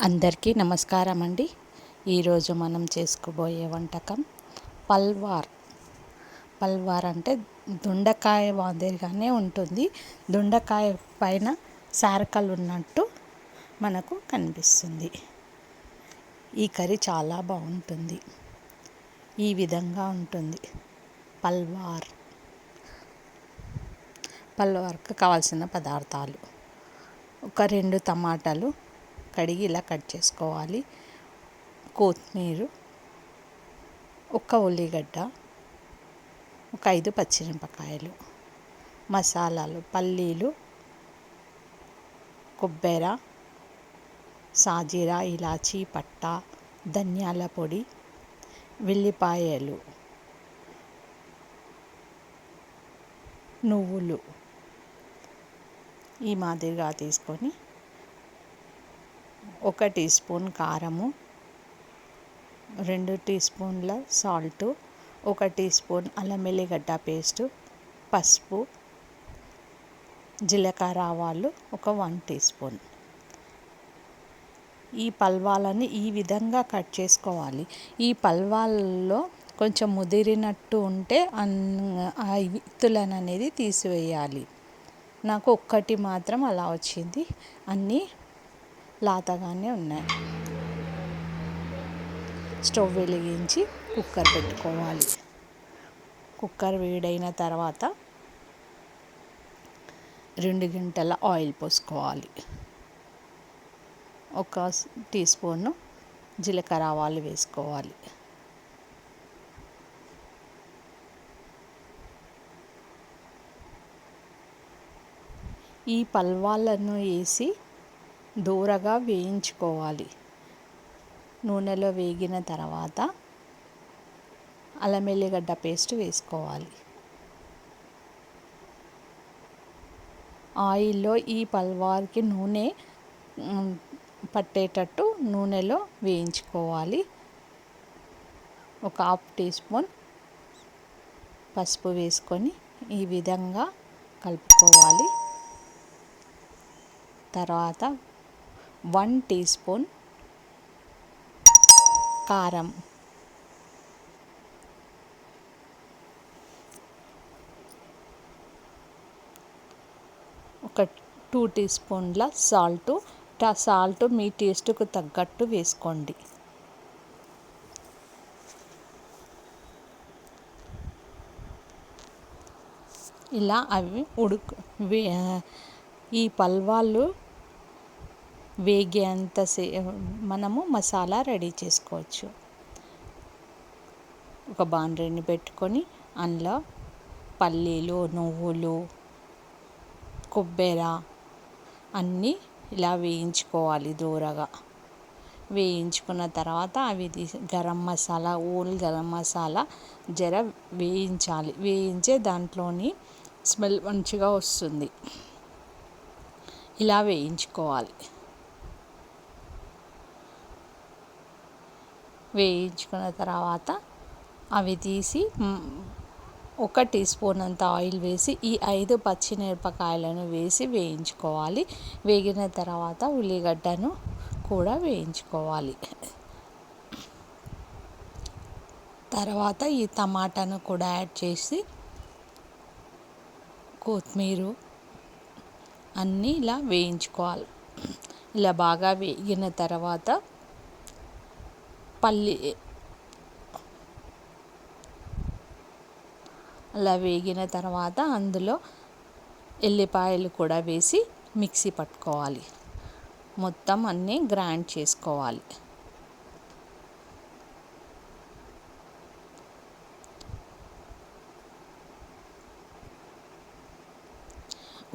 అందరికీ నమస్కారం అండి. ఈరోజు మనం చేసుకోబోయే వంటకం పల్వార్. పల్వార్ అంటే దొండకాయ మాదిరిగానే ఉంటుంది. దొండకాయ పైన సారకలు ఉన్నట్టు మనకు కనిపిస్తుంది. ఈ కర్రీ చాలా బాగుంటుంది. ఈ విధంగా ఉంటుంది పల్వార్కు కావాల్సిన పదార్థాలు: ఒక 2 టమాటాలు కడిగి ఇలా కట్ చేసుకోవాలి, కొత్తిమీర, ఒక ఉల్లిగడ్డ, ఒక 5 పచ్చిమిరపకాయలు, మసాలాలు: పల్లీలు, కొబ్బరి, సాజీరా, ఇలాచీ, పట్టా, ధనియాల పొడి, వెల్లిపాయలు, నువ్వులు ఈ మాదిరిగా తీసుకొని 1 టీ స్పూన్ కారము, 2 టీ స్పూన్ల సాల్టు, 1 టీ స్పూన్ అల్లం వెల్లిగడ్డ పేస్టు, పసుపు, జీలకర్ర, ఆవాలు ఒక 1 టీ స్పూన్. ఈ పల్వాలని ఈ విధంగా కట్ చేసుకోవాలి. ఈ పల్వాల్లో కొంచెం ముదిరినట్టు ఉంటే ఆ విత్తులను అనేది తీసివేయాలి. నాకు ఒక్కటి మాత్రం అలా వచ్చింది, అన్నీ లాతగానే ఉన్నాయి. స్టవ్ వెలిగించి కుక్కర్ పెట్టుకోవాలి. కుక్కర్ వేడైన తర్వాత 2 గంటల ఆయిల్ పోసుకోవాలి. 1 టీ స్పూను జీలకర్ర, ఆవాలు వేసుకోవాలి. ఈ పల్వాలను వేసి దూరగా వేయించుకోవాలి. నూనెలో వేగిన తర్వాత అల్లం వెల్లిగడ్డ పేస్ట్ వేసుకోవాలి. ఆయిల్లో ఈ పల్వార్కి నూనె పట్టేటట్టు నూనెలో వేయించుకోవాలి. ఒక 1/2 టీ స్పూన్ పసుపు వేసుకొని ఈ విధంగా కలుపుకోవాలి. తర్వాత 1 టీ స్పూన్ కారం, ఒక 2 టీ స్పూన్ల సాల్ట్ మీ టేస్ట్కు తగ్గట్టు వేసుకోండి. ఇలా అవి ఈ పల్వాలు వేగేంత మనము మసాలా రెడీ చేసుకోవచ్చు. ఒక బాండ్రీని పెట్టుకొని అందులో పల్లీలు, నువ్వులు, కొబ్బరి అన్నీ ఇలా వేయించుకోవాలి. దూరగా వేయించుకున్న తర్వాత అవి గరం మసాలా, గరం మసాలా జర వేయించాలి. వేయించే దాంట్లోని స్మెల్ మంచిగా వస్తుంది. ఇలా వేయించుకోవాలి. వేయించుకున్న తర్వాత అవి తీసి 1 టీ స్పూన్ అంత ఆయిల్ వేసి ఈ 5 పచ్చిమిరపకాయలను వేసి వేయించుకోవాలి. వేగిన తర్వాత ఉల్లిగడ్డను కూడా వేయించుకోవాలి. తర్వాత ఈ టమాటాను కూడా యాడ్ చేసి కొత్తిమీర అన్నీ ఇలా వేయించుకోవాలి. ఇలా బాగా వేగిన తర్వాత అలా వేగిన తర్వాత అందులో ఎల్లిపాయలు కూడా వేసి మిక్సీ పట్టుకోవాలి. మొత్తం అన్నీ గ్రైండ్ చేసుకోవాలి.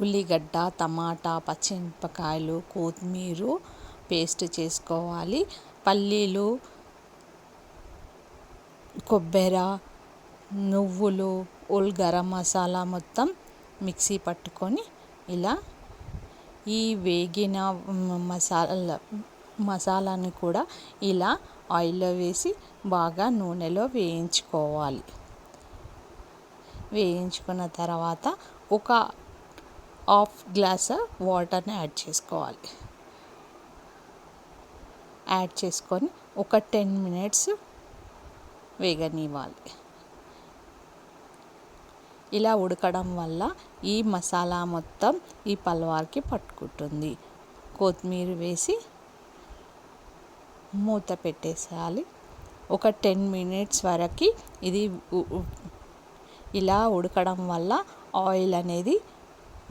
ఉల్లిగడ్డ, టమాటా, పచ్చిమిరపకాయలు, కొత్తిమీర పేస్ట్ చేసుకోవాలి. పల్లీలు, కొబ్బరి, నువ్వులు, గరం మసాలా మొత్తం మిక్సీ పట్టుకొని ఇలా ఈ వేగిన మసాలాని కూడా ఇలా ఆయిల్లో వేసి బాగా నూనెలో వేయించుకోవాలి. వేయించుకున్న తర్వాత ఒక 1/2 గ్లాసు వాటర్ని యాడ్ చేసుకోవాలి. యాడ్ చేసుకొని ఒక 10 మినిట్స్ వేగనివ్వాలి. ఇలా ఉడకడం వల్ల ఈ మసాలా మొత్తం ఈ పల్వార్కి పట్టుకుంటుంది. కొత్తిమీర వేసి మూత పెట్టేసేయాలి. ఒక 10 మినిట్స్ వరకు ఇది ఇలా ఉడకడం వల్ల ఆయిల్ అనేది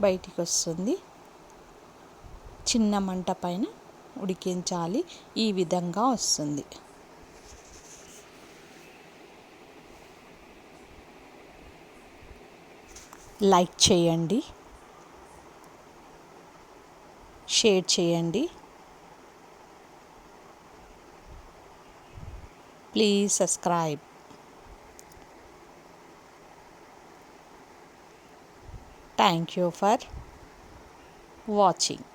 బయటికి వస్తుంది. చిన్న మంట పైన ఉడికించాలి. ఈ విధంగా వస్తుంది. లైక్ చేయండి, షేర్ చేయండి. Please subscribe. Thank you for watching.